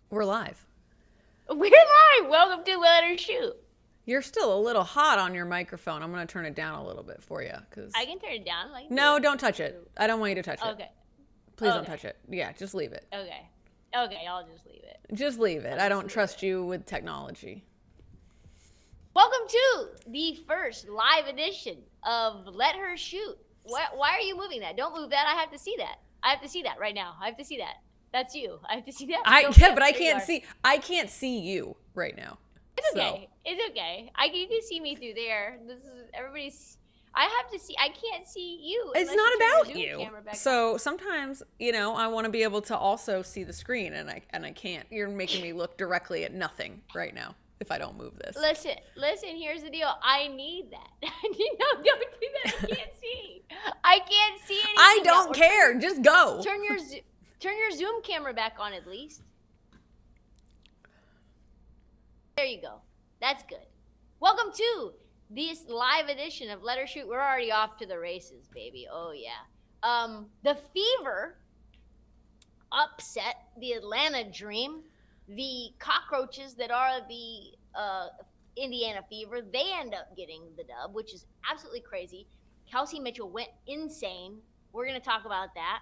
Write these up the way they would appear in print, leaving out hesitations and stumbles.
We're live. We're live. Welcome to Let Her Shoot. You're still a little hot on your microphone. I'm going to turn it down a little bit for you. I can turn it down. I can do No, it. don't touch it. I don't want you to touch it. Okay. Please don't touch Okay. it. Yeah, just leave it. Okay. Okay. I'll just leave it. Just leave it. I just don't leave trust it. you with technology. Welcome to the first live edition of Let Her Shoot. Why are you moving that? Don't move that. I have to see that. I have to see that right now. I have to see that. That's you. I have to see that. But I can't see. I can't see you right now. It's okay. It's okay. You can see me through there. This is everybody's. I have to see. I can't see you. It's unless not turn about your Zoom you. camera back on. So sometimes, I want to be able to also see the screen, and I can't. You're making me look directly at nothing right now if I don't move this. Listen. Here's the deal. I need that. Don't do that. I can't see. I can't see anything. I don't care. Just go. Turn your Zoom camera back on at least. There you go. That's good. Welcome to this live edition of Let Her Shoot. We're already off to the races, baby. Oh yeah. The Fever upset the Atlanta Dream. The cockroaches that are the Indiana Fever, they end up getting the dub, which is absolutely crazy. Kelsey Mitchell went insane. We're going to talk about that.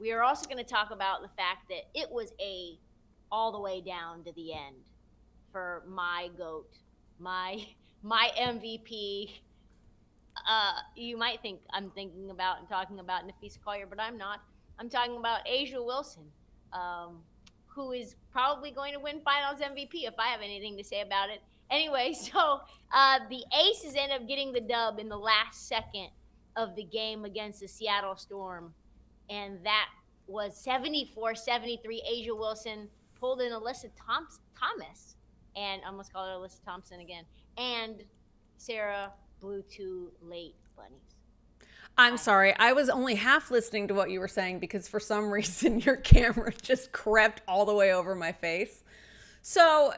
We are also going to talk about the fact that it was all the way down to the end for my GOAT, my MVP. You might think I'm thinking about and talking about Nafisa Collier, but I'm not. I'm talking about Asia Wilson, who is probably going to win Finals MVP if I have anything to say about it. Anyway, so the Aces end up getting the dub in the last second of the game against the Seattle Storm, and that was 74-73. Asia Wilson pulled in Alyssa Thomas, and I almost called her Alyssa Thompson again, and Sarah blew 2 late bunnies. I'm sorry. I was only half listening to what you were saying because for some reason your camera just crept all the way over my face. So,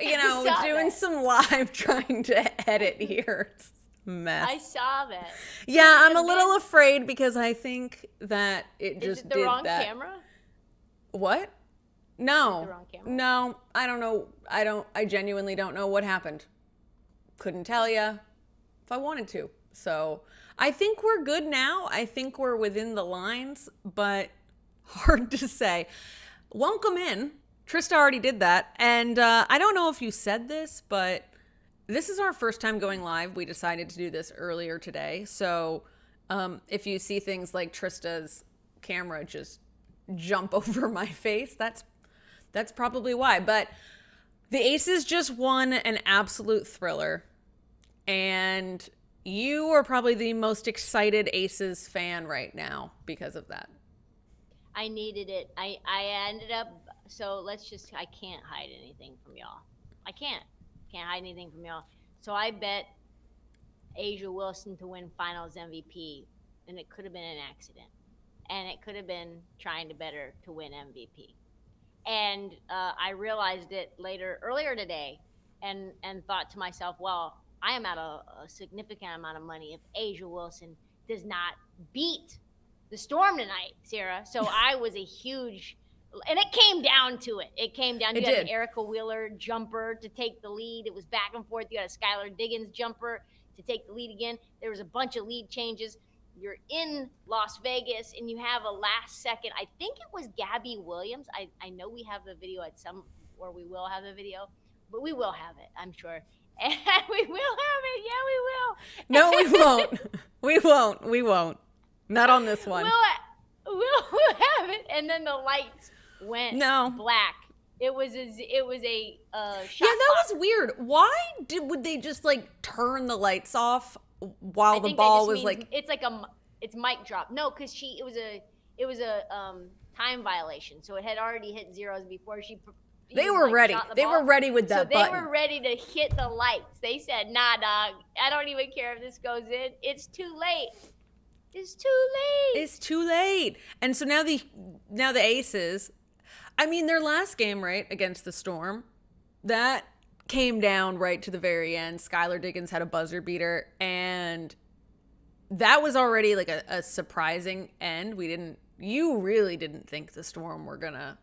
doing some live trying to edit here. It's a mess. I saw that. Yeah, I'm a little afraid because I think that it just Is it the did wrong that. camera? What? No. The wrong camera? No, I don't know. I genuinely don't know what happened. Couldn't tell you if I wanted to. So, I think we're good now. I think we're within the lines, but hard to say. Welcome in. Trista already did that. And I don't know if you said this, but this is our first time going live. We decided to do this earlier today. So if you see things like Trista's camera just jump over my face, that's probably why. But the Aces just won an absolute thriller. And you are probably the most excited Aces fan right now because of that. I needed it. I ended up, so I can't hide anything from y'all. I can't hide anything from y'all. So I bet Asia Wilson to win Finals MVP, and it could have been an accident. And it could have been trying to bet her to win MVP. And I realized it earlier today, and thought to myself, well, I am at a significant amount of money if Asia Wilson does not beat the Storm tonight, Sarah. So I was a huge, and it came down to it. It came down to It you had did. an Erica Wheeler jumper to take the lead. It was back and forth. You had a Skylar Diggins jumper to take the lead again. There was a bunch of lead changes. You're in Las Vegas, and you have a last second. I think it was Gabby Williams. I know we have the video or we will have the video, but we will have it, I'm sure. And we will have it. Yeah, we will. No, we won't. We won't. Not on this one. We'll have it. And then the lights went black. It was a shot. Yeah, that was weird. Why would they just turn the lights off while the ball was it's mic drop. No, because it was a time violation. So it had already hit zeros before she. They were ready. They were ready with that button. So they were ready to hit the lights. They said, nah, dog, I don't even care if this goes in. It's too late. It's too late. It's too late. And so now the Aces, I mean, their last game, right, against the Storm, that came down right to the very end. Skylar Diggins had a buzzer beater, and that was already a surprising end. You really didn't think the Storm were going to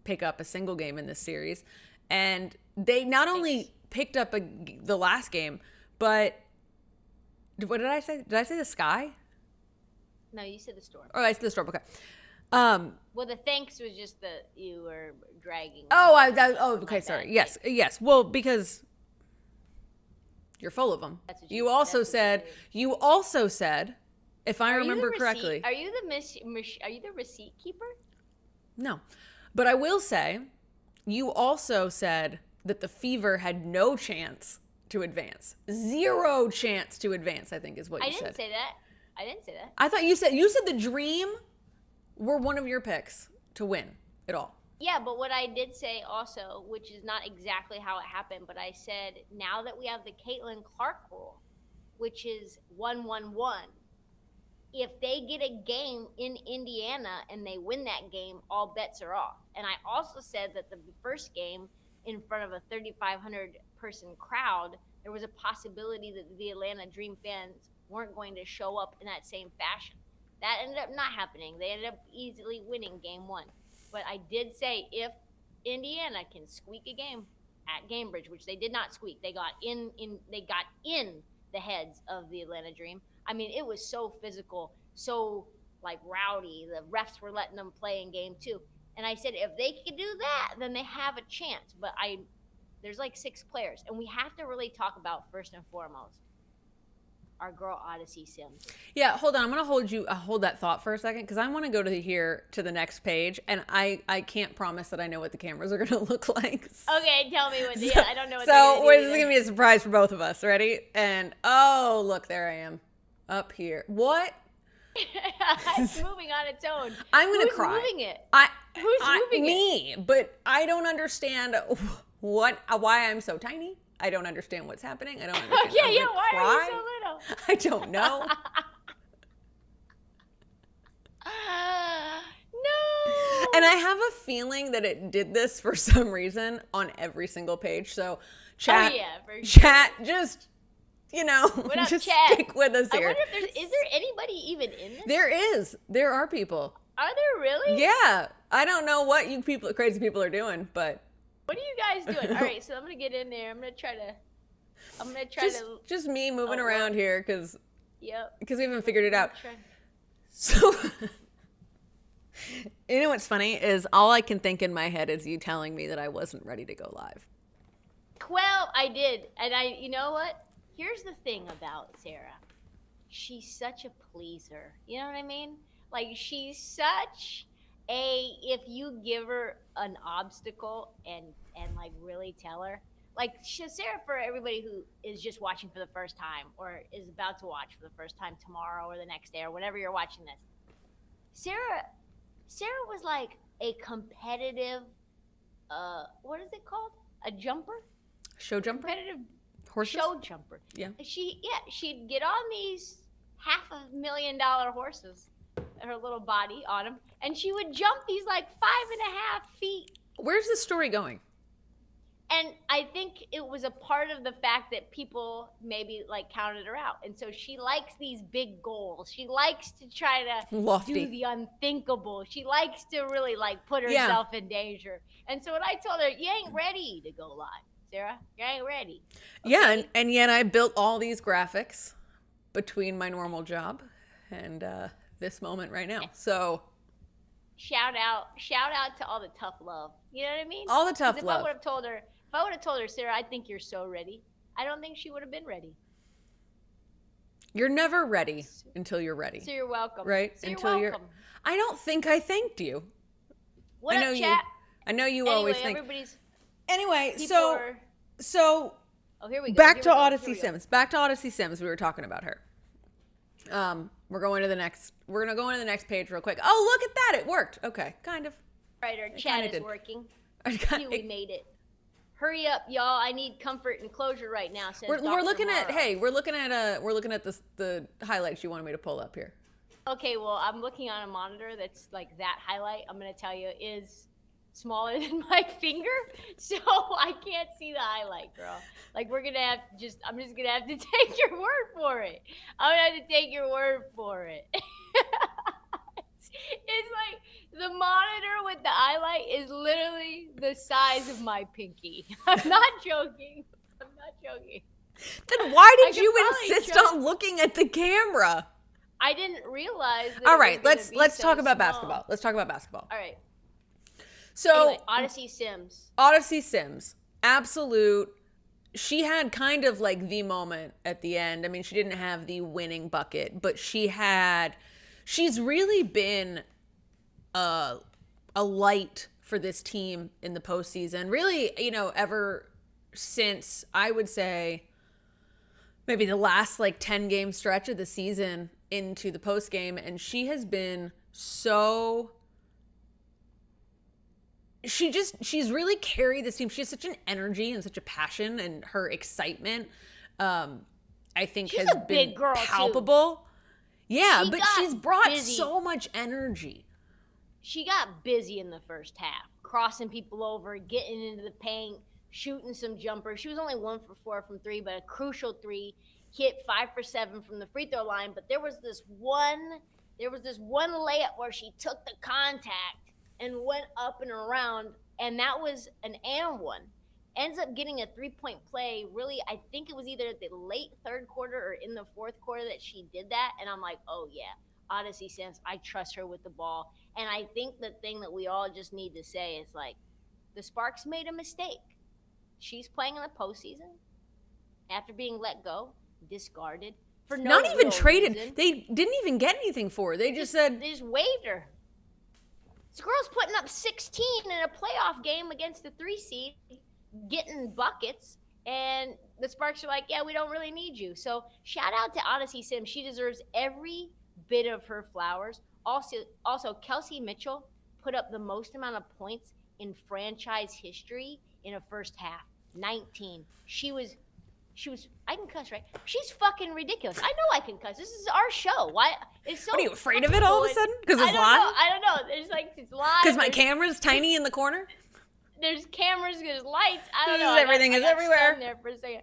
pick up a single game in this series. And they not only picked up the last game, but what did I say? Did I say the Sky? No, you said the Storm. Oh, I said the Storm. Okay. Well, the thanks was just that you were dragging. Okay, sorry. Yes. Well, because you're full of them. You also said, if I remember correctly. Are you the receipt keeper? No. But I will say, you also said that the Fever had no chance to advance. 0 chance to advance, I think is what you said. I didn't say that. I thought you said the Dream were one of your picks to win it all. Yeah, but what I did say also, which is not exactly how it happened, but I said now that we have the Caitlin Clark rule, which is 1-1-1, if they get a game in Indiana and they win that game, all bets are off. And I also said that the first game in front of a 3,500 person crowd, there was a possibility that the Atlanta Dream fans weren't going to show up in that same fashion. That ended up not happening. They ended up easily winning game 1. But I did say if Indiana can squeak a game at Gamebridge, which they did not squeak, they got in the heads of the Atlanta Dream. I mean, it was so physical, so like rowdy. The refs were letting them play in game 2. And I said, if they could do that, then they have a chance. But there's like 6 players. And we have to really talk about, first and foremost, our girl Odyssey Sims. Yeah, hold on. I'm going to hold that thought for a second, because I want to go to the next page, and I can't promise that I know what the cameras are going to look like. Okay, tell me what I don't know what So this is going to be a surprise for both of us. Ready? And oh, look, there I am. Up here. What? It's moving on its own. I'm going to cry. Who's moving it? Who's moving it? Me. But I don't understand why I'm so tiny. I don't understand what's happening. I don't understand. Why are you so little? I don't know. No. And I have a feeling that it did this for some reason on every single page. So chat, chat, just, what up, just chat? stick with us here. I wonder if is there anybody even in this? There is. There are people. Are there really? Yeah. I don't know what you crazy people are doing, but. What are you guys doing? All right, so I'm gonna get in there. I'm gonna try to. Just me moving around here, because. Yep. Because we haven't figured it out. So. You know what's funny is all I can think in my head is you telling me that I wasn't ready to go live. Well, I did, and you know what? Here's the thing about Sarah. She's such a pleaser. You know what I mean? Like, she's such if you give her an obstacle and like really tell her, like, Sarah, for everybody who is just watching for the first time or is about to watch for the first time tomorrow or the next day or whenever you're watching this, Sarah was like a competitive, what is it called? A jumper? Show jumper? Competitive horses? Show jumper. Yeah. She'd get on these $500,000 horses, her little body on them, and she would jump these like 5.5 feet. Where's the story going? And I think it was a part of the fact that people maybe like counted her out. And so she likes these big goals. She likes to try to do the unthinkable. She likes to really like put herself in danger. And so when I told her, you ain't ready to go live, Sarah, you ain't ready. Okay? Yeah, and yet I built all these graphics between my normal job and this moment right now. So shout out to all the tough love. You know what I mean? All the tough love. If I would have told her, Sarah, I think you're so ready, I don't think she would have been ready. You're never ready until you're ready. So you're welcome. Right? So you're welcome. I don't think I thanked you. What up, chat? I know you always think. Anyway, so oh, here we go. Back to Odyssey Sims. Back to Odyssey Sims. We were talking about her. We're going to the next. We're gonna go into the next page real quick. Oh, look at that! It worked. Okay, kind of. Right, our chat is working. We made it. Hurry up, y'all! I need comfort and closure right now. We're looking at. Hey, we're looking at the highlights you wanted me to pull up here. Okay, well, I'm looking on a monitor that's like that highlight. I'm gonna tell you is smaller than my finger, so I can't see the highlight, girl. Like, I'm just gonna have to take your word for it. I'm gonna have to take your word for it. It's like the monitor with the highlight is literally the size of my pinky. I'm not joking. I'm not joking. Then why I did could you probably insist show- on looking at the camera? I didn't realize that. All it right, was gonna be let's so talk about small. basketball. Let's talk about basketball. All right. So Anyway, Odyssey Sims. Odyssey Sims, absolute. She had kind of like the moment at the end. I mean, she didn't have the winning bucket, but she's really been a light for this team in the postseason. Really, ever since I would say maybe the last like 10 game stretch of the season into the post game, and she has been so. She's really carried this team. She has such an energy and such a passion, and her excitement, I think, She's has a been big girl, too. palpable. Yeah, She but got she's brought busy. so much energy. She got busy in the first half, crossing people over, getting into the paint, shooting some jumpers. She was only 1 for 4 from 3, but a crucial 3. Hit 5 for 7 from the free throw line. But there was this one layup where she took the contact and went up and around, and that was an and one. Ends up getting a 3-point play. Really, I think it was either at the late third quarter or in the fourth quarter that she did that. And I'm like, oh yeah, Odyssey Sims, I trust her with the ball. And I think the thing that we all just need to say is like, the Sparks made a mistake. She's playing in the postseason after being let go, discarded for no Not even real traded. reason. They didn't even get anything for her. They just said, They just waived her. This girl's putting up 16 in a playoff game against the 3 seed, getting buckets, and the Sparks are like, yeah, we don't really need you. So shout out to Odyssey Sims. She deserves every bit of her flowers. Also, Kelsey Mitchell put up the most amount of points in franchise history in a first half, 19. She was, I can cuss, right? She's fucking ridiculous. I know I can cuss. This is our show. Why? It's so. what are you afraid of it all of a sudden? Because it's live? I don't know. There's like, it's live. Because my There's- camera's tiny in the corner? There's cameras, there's lights. I don't This know. is everything I is got everywhere. stunned there for a second.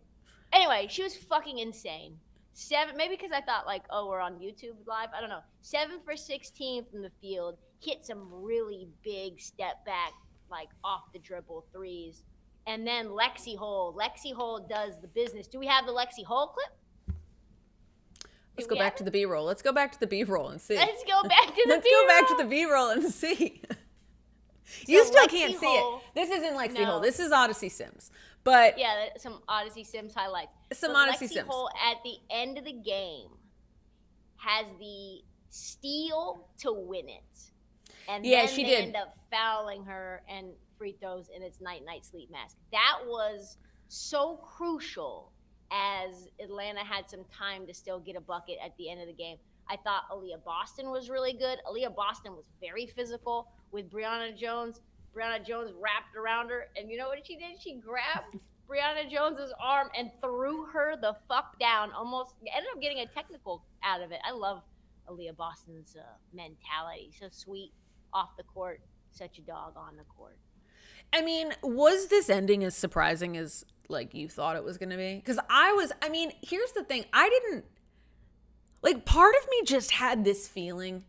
Anyway, she was fucking insane. 7, maybe because I thought like, oh, we're on YouTube live. I don't know. 7 for 16 from the field. Hit some really big step back, like off the dribble threes. And then Lexi Hole does the business. Do we have the Lexi Hole clip? Let's go back to the B-roll. Let's go back to the B-roll and see. Let's go back to the Let's go back to the B-roll and see. You still can't see it. This isn't Lexi Hole. This is Odyssey Sims. But yeah, some Odyssey Sims highlights. Some But Odyssey Lexi Sims. Hole at the end of the game has the steal to win it. And Yeah, then she they did. end up fouling her and free throws, and it's night sleep mask. That was so crucial as Atlanta had some time to still get a bucket at the end of the game. I thought Aaliyah Boston was really good. Aaliyah Boston was very physical with Brianna Jones. Brianna Jones wrapped around her, and you know what she did? She grabbed Brianna Jones's arm and threw her the fuck down. Almost ended up getting a technical out of it. I love Aaliyah Boston's mentality. So sweet off the court, such a dog on the court. I mean, was this ending as surprising as like you thought it was going to be? Because here's the thing. I didn't, like, part of me just had this feeling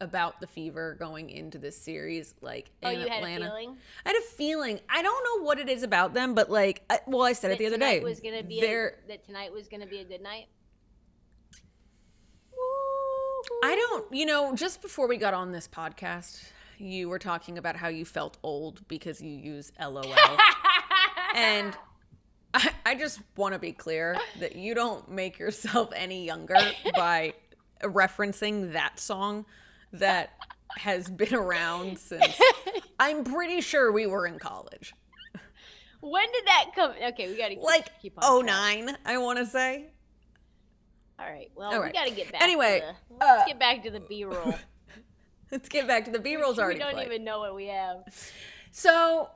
about the Fever going into this series, like, in Atlanta. Had a feeling? I had a feeling. I don't know what it is about them, but like, I said it the other day. That tonight was going to be a good night. I don't, just before we got on this podcast, you were talking about how you felt old because you use LOL. And I just want to be clear that you don't make yourself any younger by referencing that song that has been around since, I'm pretty sure we were in college. When did that come? Okay, we got to keep on oh track. 09, I want to say. All right. Well, All we right. got to get back. Anyway, let's get back to the B-roll. Let's get back to the B-roll's already We don't played. even know what we have. So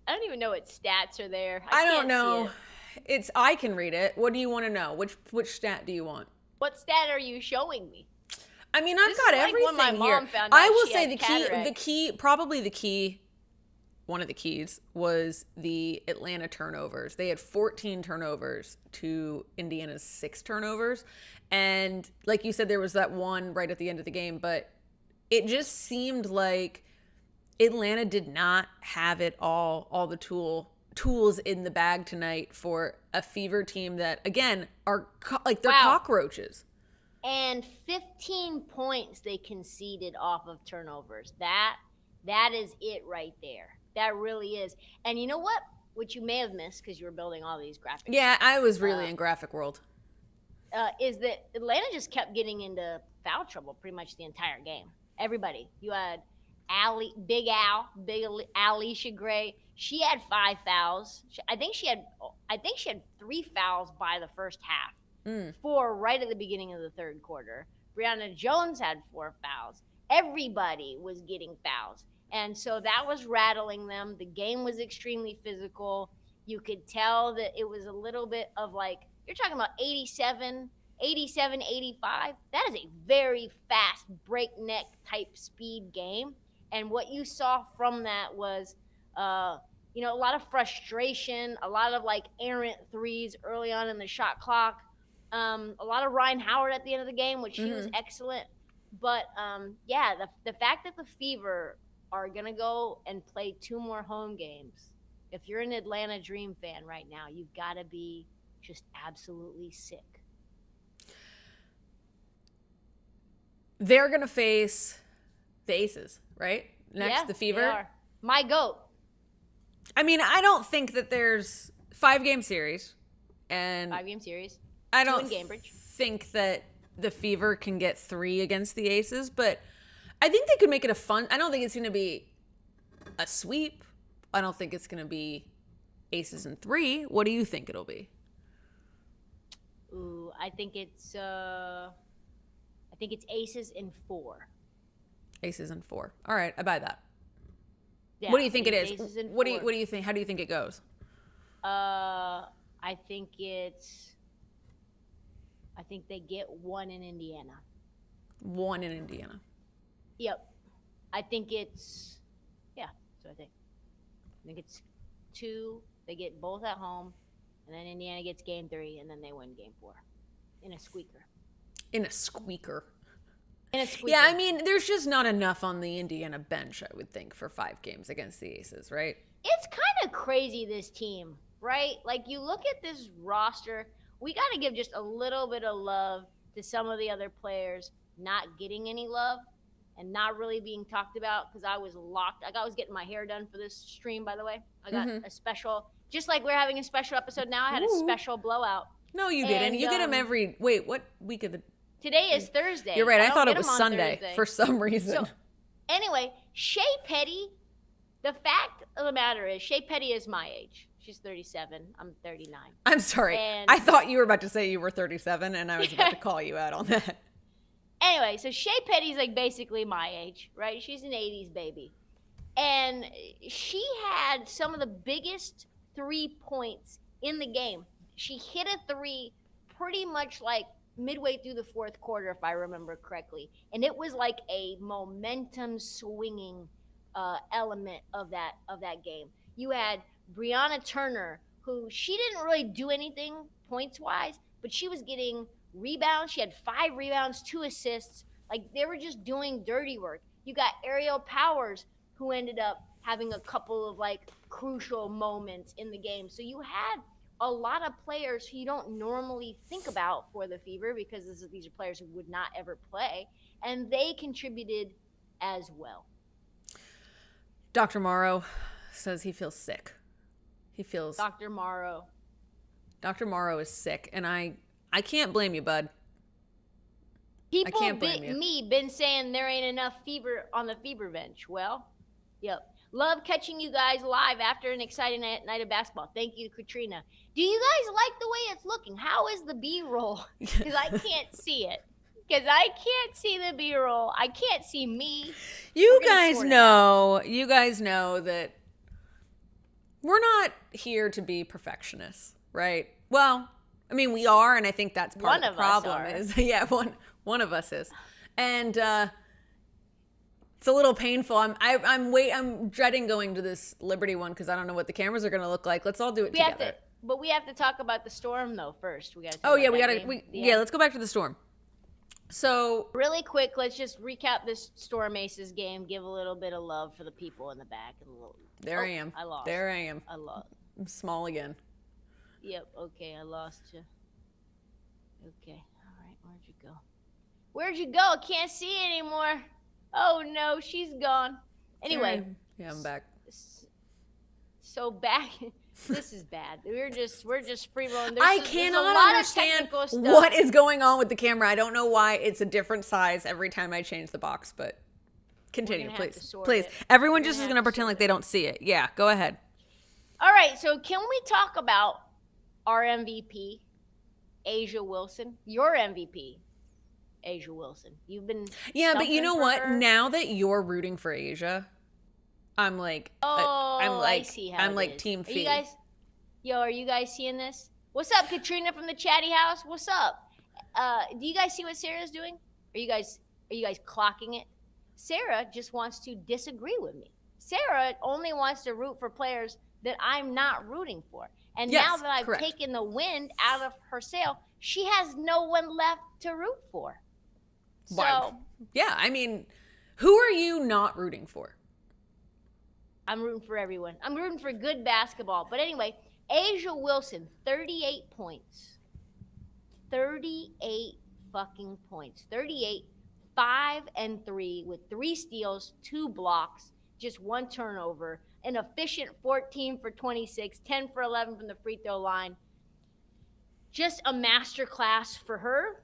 I don't even know what stats are there. I don't can't know. see it. I can read it. What do you want to know? Which stat do you want? What stat are you showing me? I mean, I've This got is like everything when my here. mom found I out will she say had the key, one of the keys was the Atlanta turnovers. They had 14 turnovers to Indiana's 6 turnovers. And like you said, there was that one right at the end of the game, but it just seemed like Atlanta did not have it all the tools in the bag tonight for a Fever team that, again, are they're cockroaches. And 15 points they conceded off of turnovers. That is it right there. That really is. And you know what? Which you may have missed because you were building all these graphics. Yeah, I was really in graphic world. Is that Atlanta just kept getting into foul trouble pretty much the entire game. Everybody. You had Big Alicia Gray. She had 5 fouls. I think she had 3 fouls by the first half. 4 right at the beginning of the third quarter. Brianna Jones had 4 fouls. Everybody was getting fouls. And so that was rattling them. The game was extremely physical. You could tell that it was a little bit of like, you're talking about 87, 85. That is a very fast, breakneck type speed game. And what you saw from that was, a lot of frustration, a lot of like errant threes early on in the shot clock. A lot of Ryan Howard at the end of the game, which he was excellent. But the fact that the Fever are going to go and play 2 more home games, if you're an Atlanta Dream fan right now, you've got to be just absolutely sick. They're going to face the Aces, right? Next, the Fever. They are. My GOAT. I mean, I don't think that there's 5-game series. And 5-game series. I don't Cambridge. think that the Fever can get 3 against the Aces, but I think they could make it a fun. I don't think it's going to be a sweep. I don't think it's going to be Aces in 3. What do you think it'll be? Ooh, I think it's Aces in 4. Aces in 4. All right, I buy that. Yeah, what do you think it is? What do you think? How do you think it goes? I think they get 1 in Indiana. 1 in Indiana. Yep. I think it's so I think it's 2. They get both at home, and then Indiana gets game 3, and then they win game 4 in a squeaker. Yeah, I mean, there's just not enough on the Indiana bench, I would think, for 5 games against the Aces, right? It's kind of crazy, this team, right? Like, you look at this roster, we got to give just a little bit of love to some of the other players not getting any love and not really being talked about because I was locked. I was getting my hair done for this stream, by the way. I got a special, just like we're having a special episode now, I had a special blowout. No, you didn't. You get them every, what week of the... Today is Thursday. You're right. I thought it was Sunday for some reason. So, anyway, Shea Petty, the fact of the matter is, Shea Petty is my age. She's 37. I'm 39. I'm sorry. I thought you were about to say you were 37, and I was about to call you out on that. Anyway, so Shea Petty's like basically my age, right? She's an 80s baby. And she had some of the biggest 3 points in the game. She hit a 3 pretty much like midway through the 4th quarter, if I remember correctly. And it was like a momentum swinging element of that game. You had Brianna Turner, who she didn't really do anything points-wise, but she was getting rebounds. She had 5 rebounds, 2 assists. Like, they were just doing dirty work. You got Ariel Powers, who ended up having a couple of, like, crucial moments in the game. So you had a lot of players who you don't normally think about for the Fever because these are players who would not ever play, and they contributed as well. Dr. Morrow says he feels sick. Dr. Morrow is sick, and I can't blame you, bud. People been saying there ain't enough Fever on the Fever bench. Well, yep. Love catching you guys live after an exciting night of basketball. Thank you, Katrina. Do you guys like the way it's looking? How is the B-roll? Because I can't see it. Because I can't see the B-roll. I can't see me. You guys know that we're not here to be perfectionists, right? Well, I mean, we are, and I think that's part of the problem. One of us is. And it's a little painful. I'm dreading going to this Liberty one because I don't know what the cameras are going to look like. Let's all do it together. But we have to talk about the Storm though first. Let's go back to the Storm. So Really quick, let's just recap this Storm Aces game. Give a little bit of love for the people in the back. there I am. I lost. There I am. I lost. I'm small again. Yep. Okay, I lost you. Okay. All right. Where'd you go? Where'd you go? I can't see you anymore. Oh no, she's gone. Anyway. Yeah, I'm back. So back. This is bad. We're just free rolling. I cannot understand what is going on with the camera. I don't know why it's a different size every time I change the box, but continue, please. Please. Everyone just is going to pretend like they don't see it. Yeah, go ahead. All right, so can we talk about our MVP, Asia Wilson? Your MVP, Asia Wilson. You've been but you know what? Her. Now that you're rooting for Asia, I'm like, I see how I'm like Team Fee. Are you guys seeing this? What's up, Katrina from the Chatty House? What's up? Do you guys see what Sarah's doing? Are you guys clocking it? Sarah just wants to disagree with me. Sarah only wants to root for players that I'm not rooting for. And now that I've taken the wind out of her sail, she has no one left to root for. So, wow. Yeah, I mean, who are you not rooting for? I'm rooting for everyone. I'm rooting for good basketball. But anyway, Asia Wilson, 38 points. 38 fucking points. 38, 5 and 3 with 3 steals, 2 blocks, just 1 turnover. An efficient 14 for 26, 10 for 11 from the free throw line. Just a masterclass for her.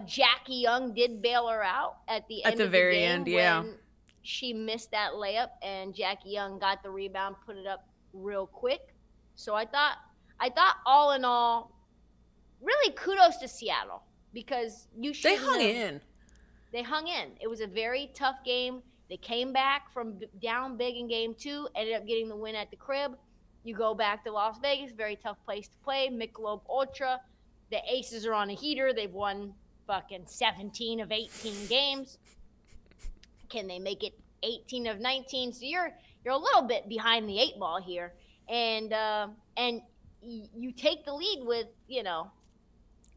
Jackie Young did bail her out at the end of the very game end, yeah. When she missed that layup, and Jackie Young got the rebound, put it up real quick. So I thought all in all, really kudos to Seattle, because they hung in. They hung in. It was a very tough game. They came back from down big in game 2, ended up getting the win at the crib. You go back to Las Vegas, very tough place to play. Michelob Ultra. The Aces are on a heater. They've won fucking 17 of 18 games. Can they make it 18 of 19? So you're a little bit behind the 8 ball here, and you take the lead with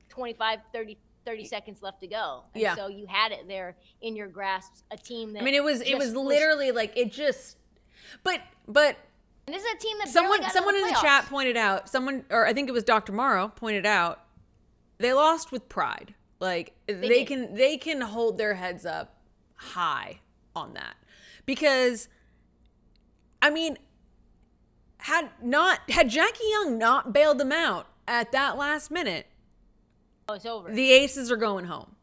25, 30 seconds left to go. And so you had it there in your grasp. A team that it was literally like it just, but. And this is a team that someone in the chat pointed out, or I think it was Dr. Morrow pointed out, they lost with pride. Like they can hold their heads up high on that, because I mean, had Jackie Young not bailed them out at that last minute, it's over. The Aces are going home.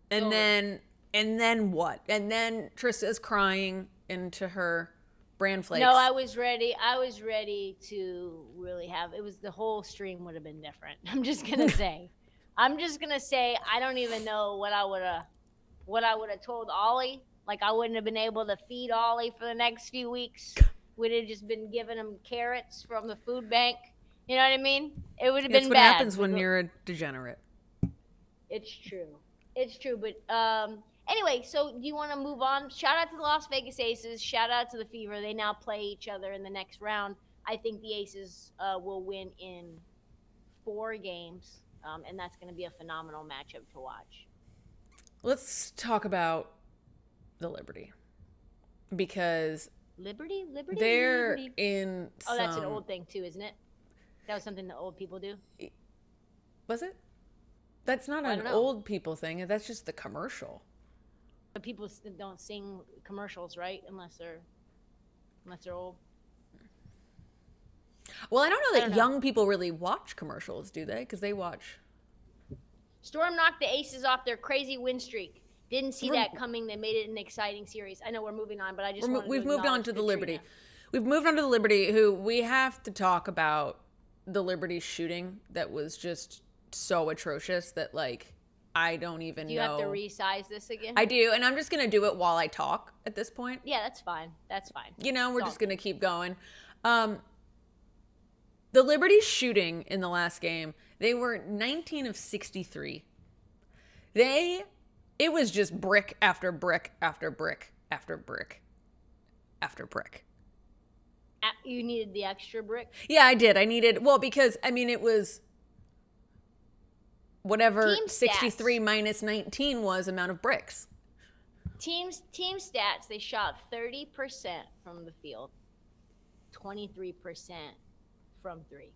And then what? And then Trista's crying into her bran flakes. No, I was ready to really have, it was, the whole stream would have been different. I'm just gonna say I don't even know what I would have told Ollie. Like, I wouldn't have been able to feed Ollie for the next few weeks. Would have just been giving him carrots from the food bank. You know what I mean? It would have been bad. That's what happens when you're a degenerate. It's true. But anyway, so do you want to move on? Shout out to the Las Vegas Aces. Shout out to the Fever. They now play each other in the next round. I think the Aces will win in 4 games, and that's going to be a phenomenal matchup to watch. Let's talk about the Liberty, because Liberty. They're in. Oh, that's an old thing too, isn't it? That was something that old people do. Was it? That's not an old people thing. That's just the commercial. But people don't sing commercials, right? Unless they're old. Well, I don't know that young people really watch commercials, do they? Because they watch. Storm knocked the Aces off their crazy win streak. Didn't see that coming. They made it an exciting series. I know we're moving on, but I just we've moved on to the Liberty. We've moved on to the Liberty, who we have to talk about the Liberty shooting that was just so atrocious that, like, I don't even know. Do you have to resize this again? I do, and I'm just going to do it while I talk at this point. Yeah, that's fine. We're just going to keep going. The Liberty shooting in the last game, they were 19 of 63. It was just brick after brick after brick after brick after brick. You needed the extra brick? Yeah, I did. Because, it was... whatever Team 63 stats. minus 19 was amount of bricks. Team stats, they shot 30% from the field, 23% from 3.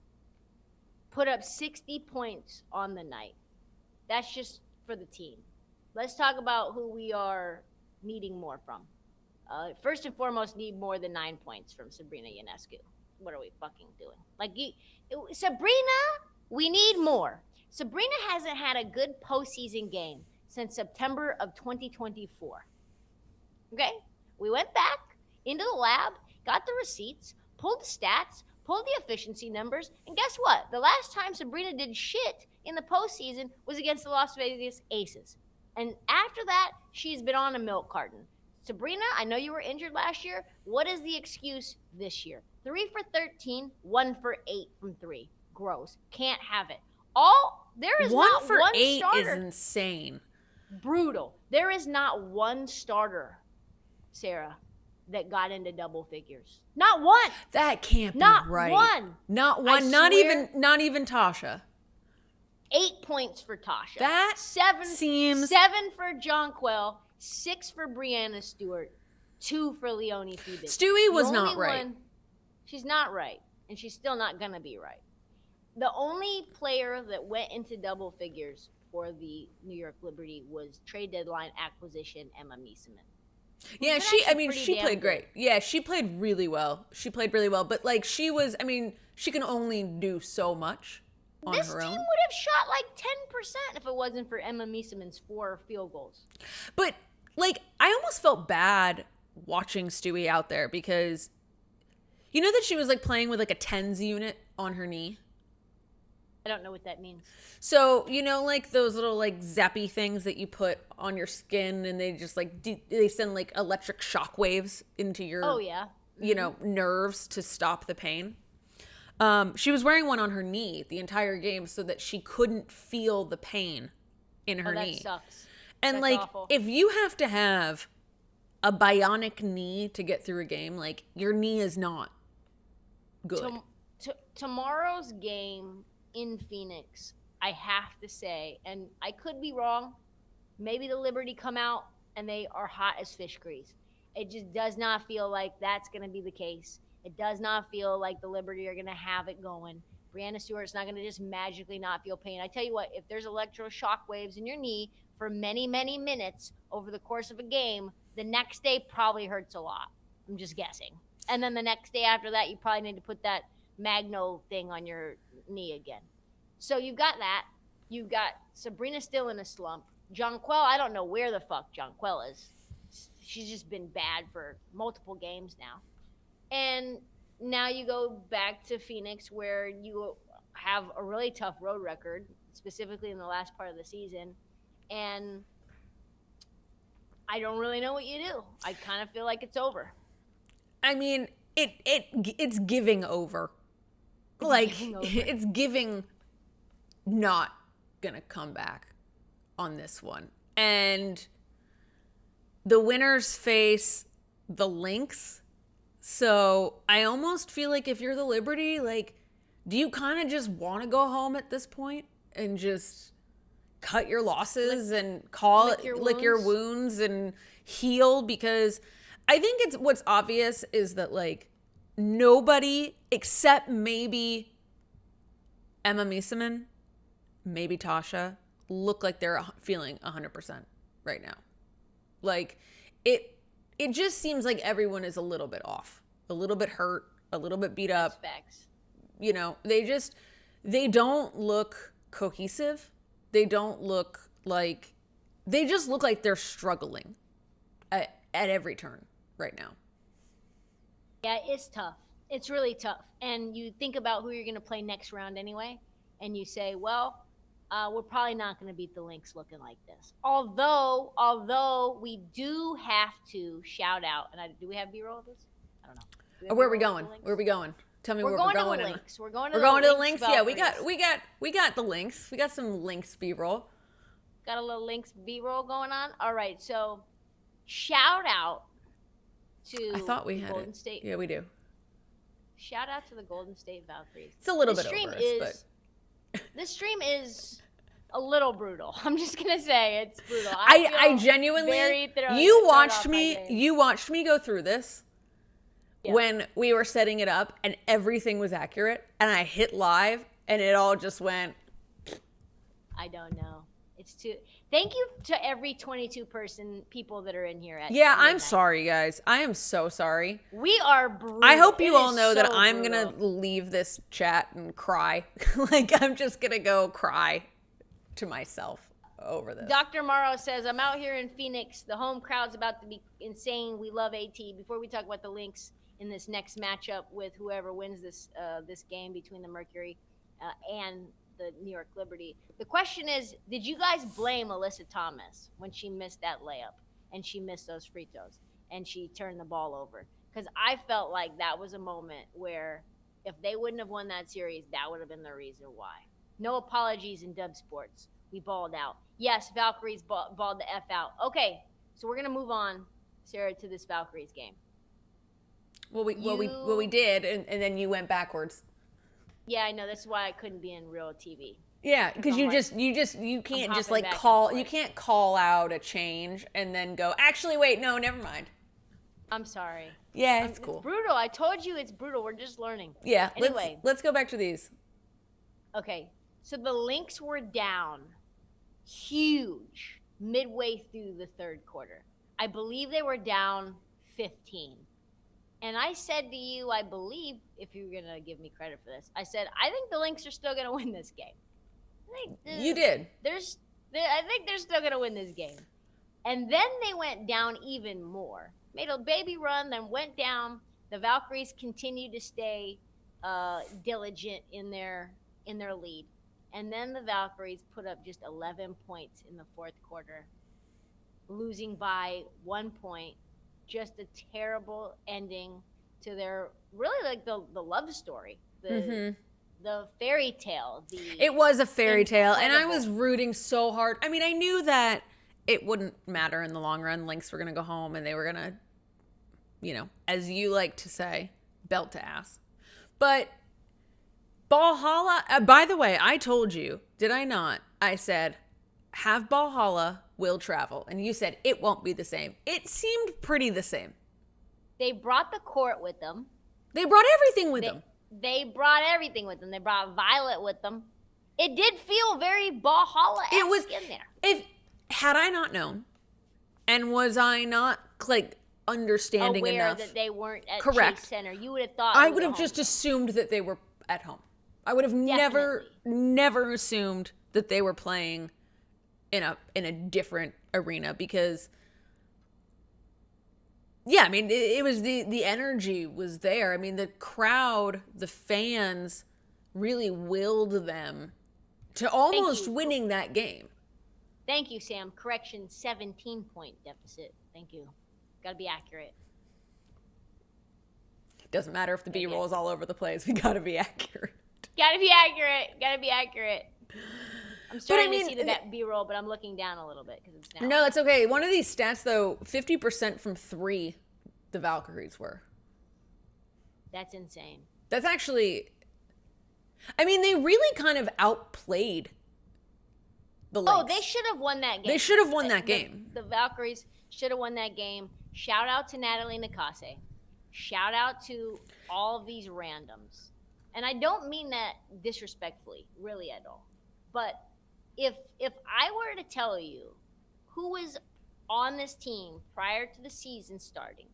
Put up 60 points on the night. That's just for the team. Let's talk about who we are needing more from. First and foremost, need more than 9 points from Sabrina Ionescu. What are we fucking doing? Sabrina, we need more. Sabrina hasn't had a good postseason game since September of 2024. Okay? We went back into the lab, got the receipts, pulled the stats, pulled the efficiency numbers, and guess what? The last time Sabrina did shit in the postseason was against the Las Vegas Aces. And after that, she's been on a milk carton. Sabrina, I know you were injured last year. What is the excuse this year? 3 for 13, 1 for 8 from 3. Gross. Can't have it. There is 1 not for one 8 starter. is insane. Brutal. There is not one starter, Sarah, that got into double figures. Not one. That can't Not be right. one. Not one. Not even Tasha. 8 points for Tasha. That seven seems 7 for Jonquel, 6 for Brianna Stewart, 2 for Leonie Phoebus. Stewie was not right. She's not right, and she's still not gonna be right. The only player that went into double figures for the New York Liberty was trade deadline acquisition Emma Miesemann. Yeah, she played great. Yeah, she played really well. But like she can only do so much on her own. This team would have shot like 10% if it wasn't for Emma Miesemann's 4 field goals. But like I almost felt bad watching Stewie out there because you know that she was like playing with like a TENS unit on her knee. I don't know what that means. So, you know, like those little like zappy things that you put on your skin and they just like, they send like electric shock waves into your, you know, nerves to stop the pain. She was wearing one on her knee the entire game so that she couldn't feel the pain in her knee. That sucks. And That's like, awful. if you have to have a bionic knee to get through a game, like your knee is not good. Tomorrow's game in Phoenix, I have to say, and I could be wrong, maybe the Liberty come out and they are hot as fish grease. It just does not feel like that's going to be the case. It does not feel like the Liberty are going to have it going. Brianna Stewart's not going to just magically not feel pain. I tell you what, if there's electroshock waves in your knee for many, many minutes over the course of a game, the next day probably hurts a lot. I'm just guessing. And then the next day after that, you probably need to put that Magno thing on your knee again. So you've got that. You've got Sabrina still in a slump. Jonquel, I don't know where the fuck Jonquel is. She's just been bad for multiple games now. And now you go back to Phoenix where you have a really tough road record, specifically in the last part of the season. And I don't really know what you do. I kind of feel like it's over. I mean, it's giving over. It's giving not gonna come back on this one. And the winners face the Lynx. So I almost feel like if you're the Liberty, like, do you kind of just want to go home at this point and just cut your losses and lick your wounds and heal? Because I think what's obvious is that like nobody except maybe Emma Miesemann, maybe Tasha, look like they're feeling 100% right now. Like it just seems like everyone is a little bit off, a little bit hurt, a little bit beat up. That's facts. You know, they don't look cohesive. They just look like they're struggling at every turn right now. Yeah, it's tough. It's really tough. And you think about who you're going to play next round anyway, and you say, well, we're probably not going to beat the Lynx looking like this. Although we do have to shout out, and do we have B-roll of this? I don't know. Where are we going? Where are we going? Tell me where we're going. To the Lynx. We're going to the Lynx. Valkyries. Yeah, we got the Lynx. We got some Lynx B-roll. Got a little Lynx B-roll going on. All right, so shout out to I thought we had Golden State. Yeah, we do. Shout out to the Golden State Valkyries. It's a little bit over us, but this stream is a little brutal. I'm just gonna say it's brutal. I genuinely, you watched me go through this when we were setting it up and everything was accurate, and I hit live and it all just went. I don't know. It's too. Thank you to every 22 people that are in here. Yeah, I'm sorry, guys. I am so sorry. We are brutal. I hope you all know that I'm gonna leave this chat and cry. Like, I'm just gonna go cry to myself over this. Dr. Morrow says, I'm out here in Phoenix. The home crowd's about to be insane. We love AT. Before we talk about the Lynx in this next matchup with whoever wins this game between the Mercury and the New York Liberty, the question is, did you guys blame Alyssa Thomas when she missed that layup and she missed those free throws and she turned the ball over? Because I felt like that was a moment where if they wouldn't have won that series, that would have been the reason why. No apologies in Dub Sports. We balled out. Yes, Valkyries balled the F out. Okay, so we're going to move on, Sarah, to this Valkyries game. Well, we did, and then you went backwards. Yeah, I know. That's why I couldn't be in real TV. Yeah, because you can't just like call. You can't call out a change and then go. Actually, wait, no, never mind. I'm sorry. Yeah, it's cool. It's brutal. I told you it's brutal. We're just learning. Yeah. Anyway, let's go back to these. Okay, so the Lynx were down huge midway through the third quarter. I believe they were down 15. And I said to you, I believe, if you're going to give me credit for this, I said, I think the Lynx are still going to win this game. You did. I think they're still going to win this game. And then they went down even more. Made a baby run, then went down. The Valkyries continued to stay diligent in their lead. And then the Valkyries put up just 11 points in the fourth quarter, losing by 1 point. Just a terrible ending to their really like the love story, the fairy tale. It was a fairy tale, and I was rooting so hard. I mean, I knew that it wouldn't matter in the long run. Lynx were gonna go home, and they were gonna, as you like to say, belt to ass. But Valhalla. By the way, I told you, did I not? I said, have Valhalla will travel. And you said it won't be the same. It seemed pretty the same. They brought the court with them. They brought everything with them. They brought everything with them. They brought Violet with them. It did feel very Valhalla-esque it was, in there. Had I not known, and was I not understanding aware enough that they weren't at correct. Chase Center, you would have thought I would have just assumed that they were at home. I would have never assumed that they were playing in a different arena, because I mean, it was the energy was there. I mean, the crowd, the fans really willed them to almost winning that game. Thank you, Sam. Correction, 17-point deficit. Thank you. Got to be accurate. Doesn't matter if the B-roll is all over the place. We got to be accurate. Got to be accurate. I'm starting to see the B-roll, but I'm looking down a little bit because it's now. No, it's okay. One of these stats, though, 50% from three, the Valkyries were. That's insane. That's actually, I mean, they really kind of outplayed the Lynx. Oh, they should have won that game. They should have won that game. The Valkyries should have won that game. Shout out to Natalie Nakase. Shout out to all of these randoms. And I don't mean that disrespectfully, really at all. But if I were to tell you who was on this team prior to the season starting,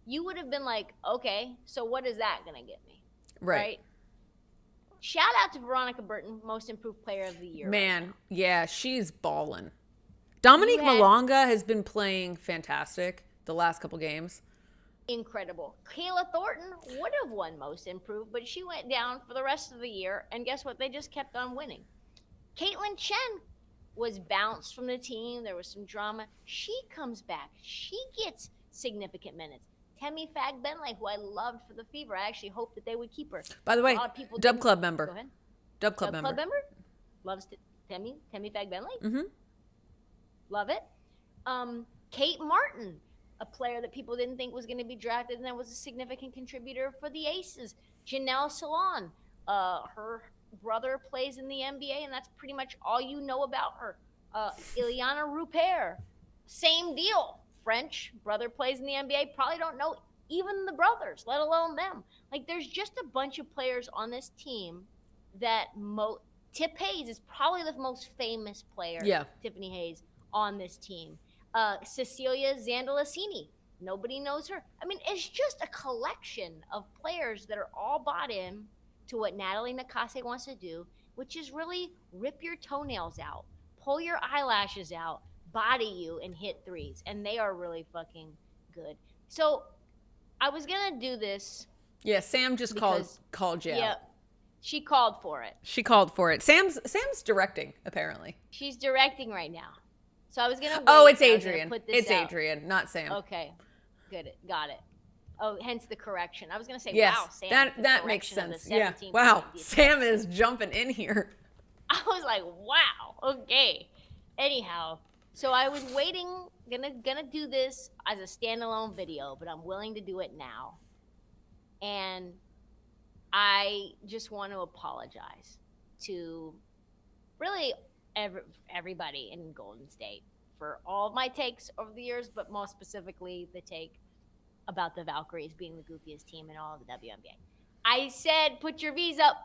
you would have been like, okay, so what is that going to get me? Right? Shout out to Veronica Burton, most improved player of the year. Man, yeah, she's balling. Dominique Malonga has been playing fantastic the last couple games. Incredible. Kayla Thornton would have won most improved, but she went down for the rest of the year, and guess what? They just kept on winning. Caitlin Chen was bounced from the team. There was some drama. She comes back. She gets significant minutes. Temi Fag-Benley, who I loved for the Fever. I actually hoped that they would keep her. By the way, Dub Club member. Go ahead. Dub Club member. Loves Temi Fag-Benley. Mm-hmm. Love it. Kate Martin, a player that people didn't think was going to be drafted, and that was a significant contributor for the Aces. Janelle Salon, her brother plays in the NBA, and that's pretty much all you know about her. Ilyana Rupert, same deal. French brother plays in the NBA. Probably don't know even the brothers, let alone them. Like, there's just a bunch of players on this team that Tip Hayes is probably the most famous player. Yeah. Tiffany Hayes on this team. Cecilia Zandalasini. Nobody knows her. I mean, it's just a collection of players that are all bought in to what Natalie Nakase wants to do, which is really rip your toenails out, pull your eyelashes out, body you, and hit threes. And they are really fucking good. So I was going to do this. Yeah, Sam just called you out. Yeah, she called for it. She called for it. Sam's directing, apparently. She's directing right now. So I was going to Oh, it's Adrian. It's Adrian, not Sam. Okay. Good. Got it. Oh, hence the correction. I was going to say, yes, wow, Sam. That makes sense. Yeah. Wow. Sam is jumping in here. I was like, wow. Okay. Anyhow, so I was waiting, gonna do this as a standalone video, but I'm willing to do it now. And I just want to apologize to really everybody in Golden State for all of my takes over the years, but most specifically the take about the Valkyries being the goofiest team in all of the WNBA. I said, put your V's up.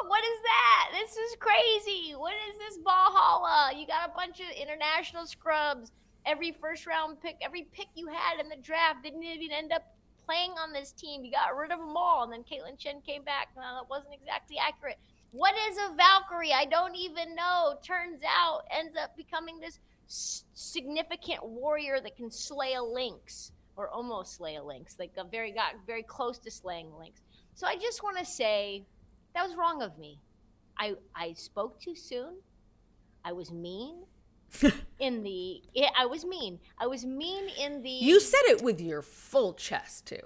What is that? This is crazy. What is this Valhalla? You got a bunch of international scrubs. Every first round pick, every pick you had in the draft didn't even end up playing on this team. You got rid of them all. And then Caitlin Chen came back. No, that wasn't exactly accurate. What is a Valkyrie? I don't even know. Turns out, ends up becoming this significant warrior that can slay a Lynx, or almost slay a Lynx. Like got very close to slaying the Lynx. So I just want to say that was wrong of me. I spoke too soon. I was mean. I was mean. I was mean in the. You said it with your full chest too.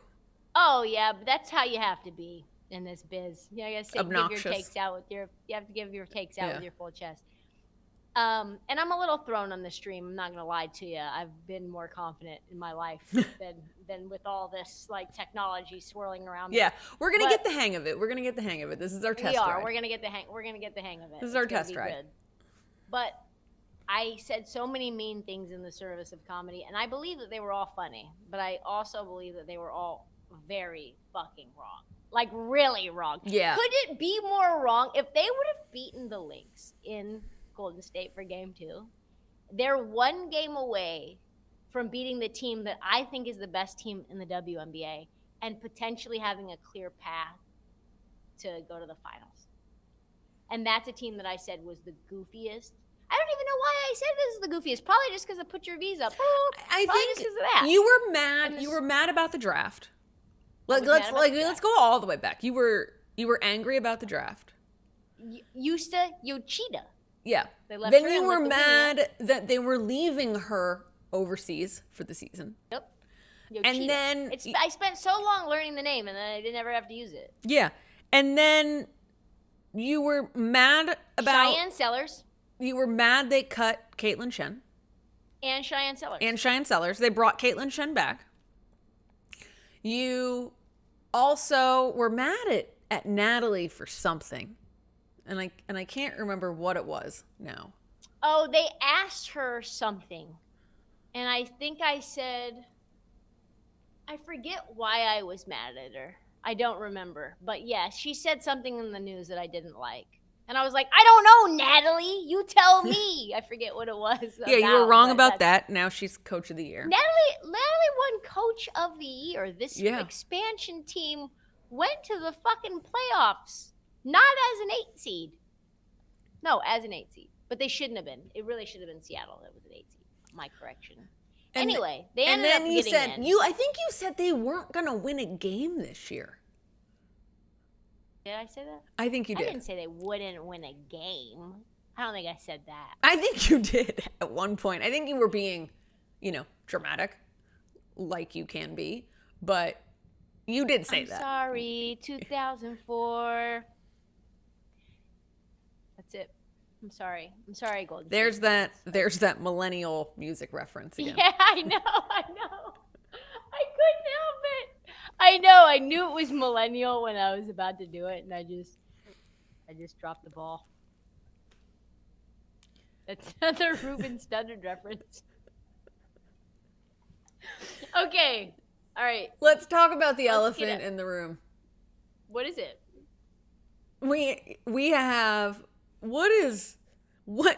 Oh yeah, but that's how you have to be in this biz. You know, you have to give your takes out with your. You have to give your takes out with your full chest. And I'm a little thrown on the stream. I'm not gonna lie to you. I've been more confident in my life than with all this like technology swirling around me. Yeah, we're gonna get the hang of it. We're gonna get the hang of it. This is our test ride. We're gonna get the hang. We're gonna get the hang of it. This is our test ride. Good. But I said so many mean things in the service of comedy, and I believe that they were all funny. But I also believe that they were all very fucking wrong. Like really wrong. Yeah. Could it be more wrong if they would have beaten the Lynx in Golden State for game 2? They're one game away from beating the team that I think is the best team in the WNBA and potentially having a clear path to go to the finals. And that's a team that I said was the goofiest. I don't even know why I said this is the goofiest. Probably just because I put your V's up. I think just of that. You were mad. You were mad about the draft. Let's go all the way back. You were angry about the draft. Yusta Yoshida. Yeah. Then you were mad that they were leaving her overseas for the season. Yep. Yoshida. And then I spent so long learning the name, and then I didn't ever have to use it. Yeah. And then you were mad about Cheyenne Sellers. You were mad they cut Caitlin Chen. And Cheyenne Sellers. They brought Caitlin Chen back. You also were mad at Natalie for something. And I can't remember what it was now. Oh, they asked her something. And I think I said, I forget why I was mad at her. I don't remember. But yeah, she said something in the news that I didn't like. And I was like, I don't know, Natalie. You tell me. I forget what it was. Yeah, you were wrong about that. Now she's Coach of the Year. Natalie won Coach of the Year. This expansion team went to the fucking playoffs. Not as an 8 seed. No, as an 8 seed. But they shouldn't have been. It really should have been Seattle that was an 8 seed. My correction. Anyway, they ended up getting in. I think you said they weren't going to win a game this year. Did I say that? I think you did. I didn't say they wouldn't win a game. I don't think I said that. I think you did at one point. I think you were being, dramatic, like you can be. But you did say that. Sorry, 2004. That's it. I'm sorry, Golden. There's that millennial music reference again. Yeah, I know. I couldn't help it. I know. I knew it was millennial when I was about to do it, and I just I just dropped the ball. That's another Ruben Studdard reference. Okay. All right. Let's talk about the Let's elephant in the room. What is it? We have what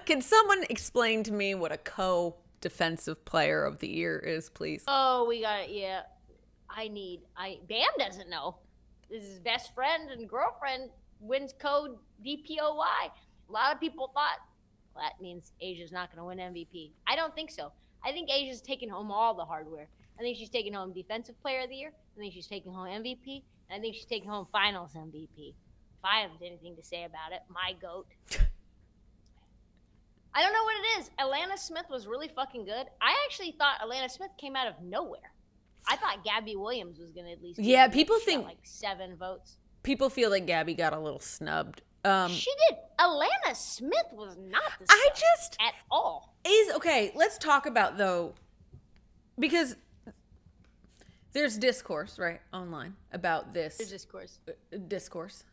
can someone explain to me what a co-defensive player of the year is, please? Oh, we got it. Yeah. Bam doesn't know. This is his best friend and girlfriend wins code DPOY. A lot of people thought, well, that means Asia's not going to win MVP. I don't think so. I think Asia's taking home all the hardware. I think she's taking home Defensive Player of the Year. I think she's taking home MVP. And I think she's taking home Finals MVP. If I have anything to say about it, my GOAT. I don't know what it is. Atlanta Smith was really fucking good. I actually thought Atlanta Smith came out of nowhere. I thought Gabby Williams was going to at least get people think like 7 votes. People feel like Gabby got a little snubbed. She did. Atlanta Smith was not the star at all. Okay, let's talk about, though, because there's discourse, right, online about this. There's discourse. Discourse.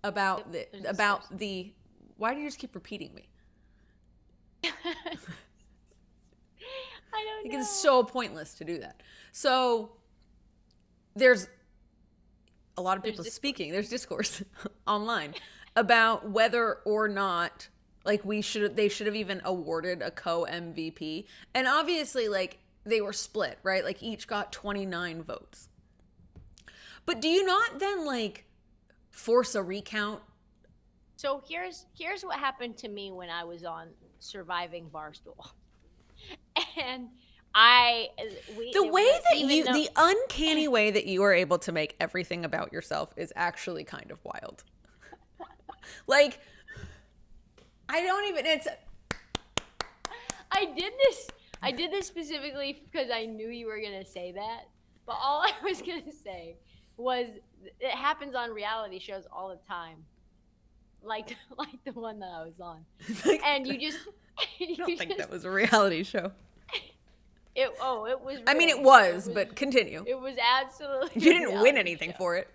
About the why do you just keep repeating me? I don't know. It's so pointless to do that. So there's a lot of people speaking. There's discourse online about whether or not like they should have even awarded a co-MVP. And obviously like they were split, right? Like each got 29 votes. But do you not then like force a recount? So here's what happened to me when I was on Surviving Barstool. And the uncanny way that you are able to make everything about yourself is actually kind of wild. Like, I did this specifically because I knew you were going to say that. But all I was going to say was it happens on reality shows all the time. Like the one that I was on. And you just... I don't think that was a reality show. It was real. I mean, it was, but continue. It was absolutely... You didn't win anything for it.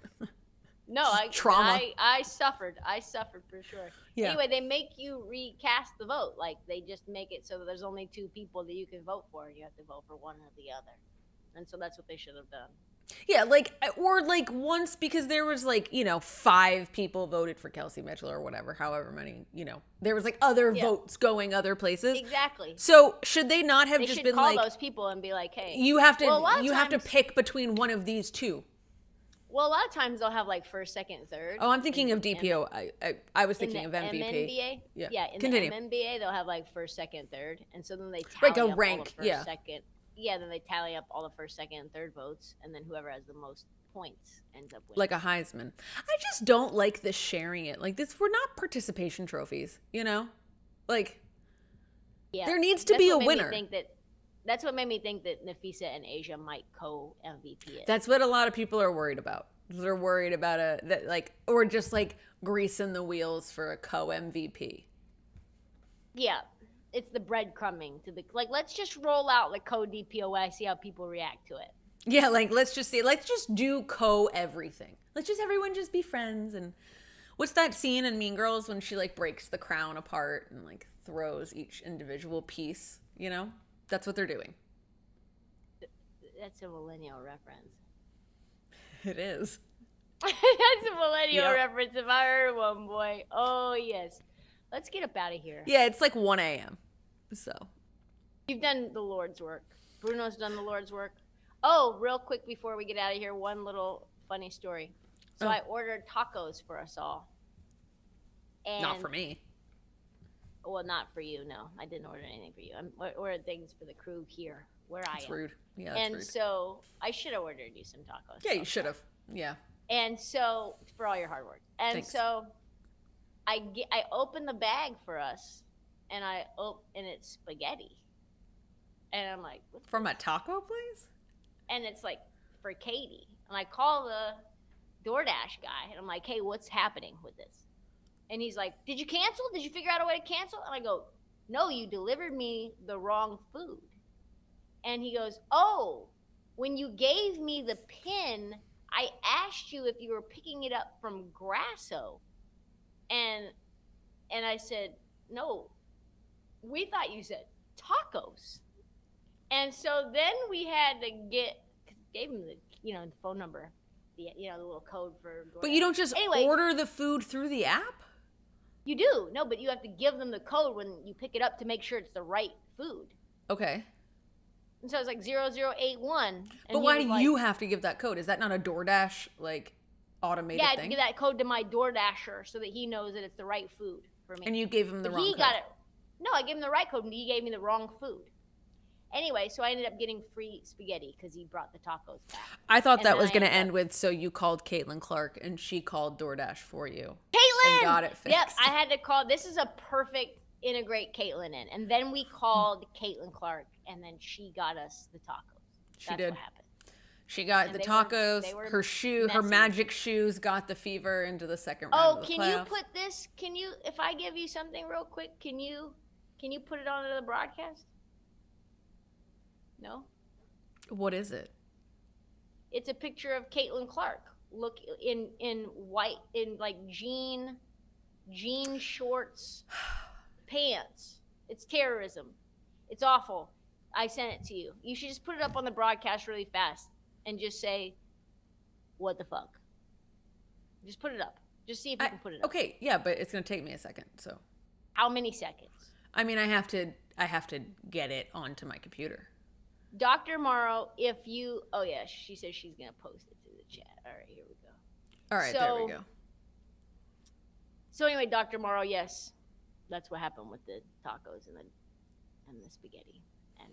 No, trauma. I suffered. I suffered for sure. Yeah. Anyway, they make you recast the vote. Like, they just make it so that there's only 2 people that you can vote for, and you have to vote for one or the other. And so that's what they should have done. Yeah, once, because there was 5 people voted for Kelsey Mitchell or whatever, however many, there was other votes going other places. Exactly. So should they not have they just should been call those people and be like, hey, you have to pick between one of these 2. Well, a lot of times they'll have first, second, third. Oh, I'm thinking of DPO. I was thinking of MVP. MNBA? Yeah. In Continue. the MNBA, they'll have first, second, third, and so then they tally like a up rank. all the first, second. Yeah, then they tally up all the first, second, and third votes, and then whoever has the most points ends up winning. Like a Heisman. I just don't like this sharing it. Like this, we're not participation trophies, There needs to be a winner. That's what made me think that Nafisa and Asia might co-MVP it. That's what a lot of people are worried about. They're worried about or just greasing the wheels for a co-MVP. Yeah. It's the breadcrumbing to let's just roll out the code DPOI, see how people react to it. Yeah, let's just do everything. Let's just everyone just be friends. And what's that scene in Mean Girls when she breaks the crown apart and throws each individual piece, That's what they're doing. That's a millennial reference. It is. That's a millennial reference if I heard one, boy. Oh, yes. Let's get up out of here. Yeah, it's 1 a.m. So. You've done the Lord's work. Bruno's done the Lord's work. Oh, real quick before we get out of here, one little funny story. So I ordered tacos for us all. And not for me. Well, not for you, no. I didn't order anything for you. I ordered things for the crew here, where I am. That's rude. Yeah, that's rude. So I should have ordered you some tacos. Yeah, you should have. Yeah. And so, for all your hard work. And Thanks. So I open the bag for us, and and it's spaghetti. And I'm like, what from a taco place? And it's for Katie. And I call the DoorDash guy, and I'm like, hey, what's happening with this? And he's like, did you cancel? Did you figure out a way to cancel? And I go, no, you delivered me the wrong food. And he goes, oh, when you gave me the pin, I asked you if you were picking it up from Grasso. And I said, no, we thought you said tacos. And so then we had to gave him the phone number, the little code for DoorDash. But you don't just order the food through the app? You do. No, but you have to give them the code when you pick it up to make sure it's the right food. Okay. And so it's like 0081. But why do you have to give that code? Is that not a DoorDash automated thing? Yeah, I had to give that code to my DoorDasher so that he knows that it's the right food for me. And you gave him the wrong code. He got it. No, I gave him the right code and he gave me the wrong food. Anyway, so I ended up getting free spaghetti because he brought the tacos back. I thought that was going to end with, so you called Caitlin Clark and she called DoorDash for you. Caitlin! And got it fixed. Yep, I had to call. This is a perfect integrate Caitlin in. And then we called Caitlin Clark and then she got us the tacos. She did. What happened. She got the tacos, her magic shoes got the fever into the second round of the playoffs. Can you put this, if I give you something real quick, can you put it onto the broadcast? No? What is it? It's a picture of Caitlin Clark. Look in white, in like jean shorts, pants. It's terrorism. It's awful. I sent it to you. You should just put it up on the broadcast really fast and just say, what the fuck? Just put it up. Just see if you can put it up. Okay, yeah, but it's going to take me a second, so. How many seconds? I mean, I have to get it onto my computer. Dr. Morrow, she says she's going to post it to the chat. All right, here we go. All right, there we go. So anyway, Dr. Morrow, yes, that's what happened with the tacos and the spaghetti. And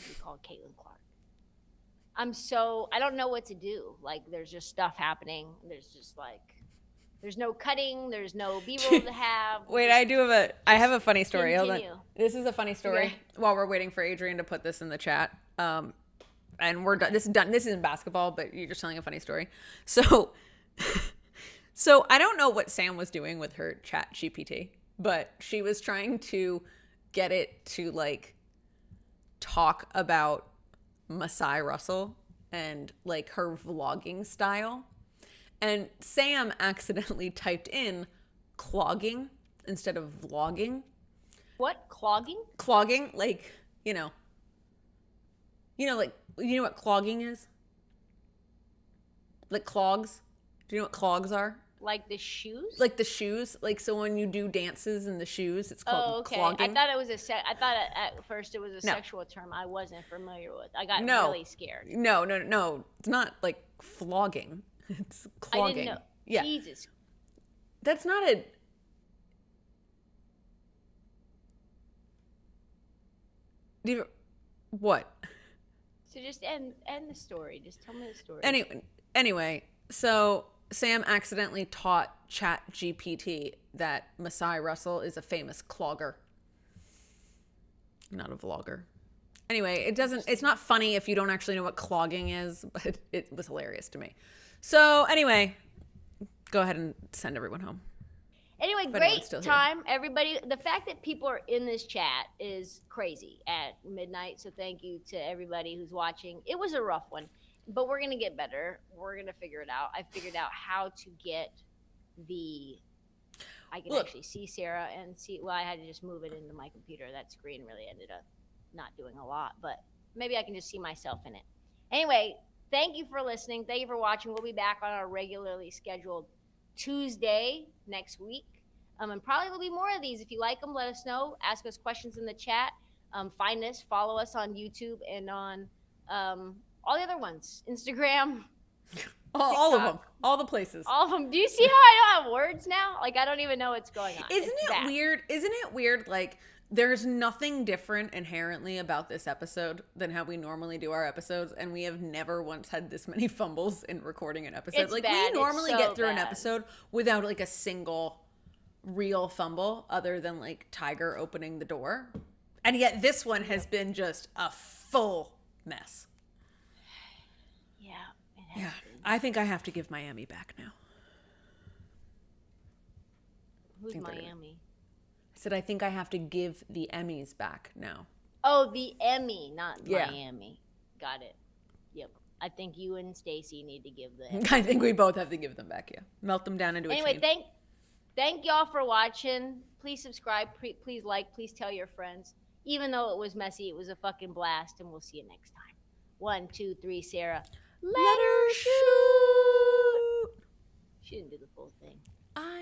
we called Caitlin Clark. I don't know what to do. Like, there's just stuff happening. There's no cutting. There's no B-roll to have. Wait, I have a funny story. Hold on. This is a funny story. Okay. While we're waiting for Adrian to put this in the chat. And we're done. This is done. This isn't basketball, but you're just telling a funny story. So I don't know what Sam was doing with her chat GPT, but she was trying to get it to talk about Masai Russell and her vlogging style. And Sam accidentally typed in clogging instead of vlogging. What? Clogging? Clogging, you know what clogging is? Like clogs. Do you know what clogs are? Like the shoes? Like the shoes. So when you do dances in the shoes, it's called clogging. I thought it was I thought at first it was a sexual term I wasn't familiar with. I got really scared. No. It's not like flogging. It's clogging. I didn't know. Yeah. Jesus. That's not a... What? So just end the story. Just tell me the story. Anyway, so Sam accidentally taught ChatGPT that Masai Russell is a famous clogger, not a vlogger. Anyway, it's not funny if you don't actually know what clogging is, but it was hilarious to me. So anyway, go ahead and send everyone home. Anyway, great time, everybody. The fact that people are in this chat is crazy at midnight. So thank you to everybody who's watching. It was a rough one, but we're going to get better. We're going to figure it out. I figured out how to get I can actually see Sarah and I had to just move it into my computer. That screen really ended up not doing a lot, but maybe I can just see myself in it. Anyway, thank you for listening. Thank you for watching. We'll be back on our regularly scheduled Tuesday next week. And probably there'll be more of these. If you like them, let us know. Ask us questions in the chat. Find us, follow us on YouTube and on all the other ones. Instagram. All of them. All the places. All of them. Do you see how I don't have words now? I don't even know what's going on. Isn't it weird? There's nothing different inherently about this episode than how we normally do our episodes, and we have never once had this many fumbles in recording an episode. It's bad. We normally get through an bad. episode without a single real fumble other than Tiger opening the door. And yet this one has been just a full mess. Yeah, it has been. I think I have to give Miami back now. Who's Miami? I said I think I have to give the Emmys back now. Oh, the Emmy, not Miami. Got it. Yep. I think you and Stacy need to give the Emmy. I think we both have to give them back, yeah. Melt them down into a chain. Anyway, Thank y'all for watching. Please subscribe. Please like. Please tell your friends. Even though it was messy, it was a fucking blast, and we'll see you next time. 1, 2, 3, Sarah. Let her shoot. She didn't do the full thing. I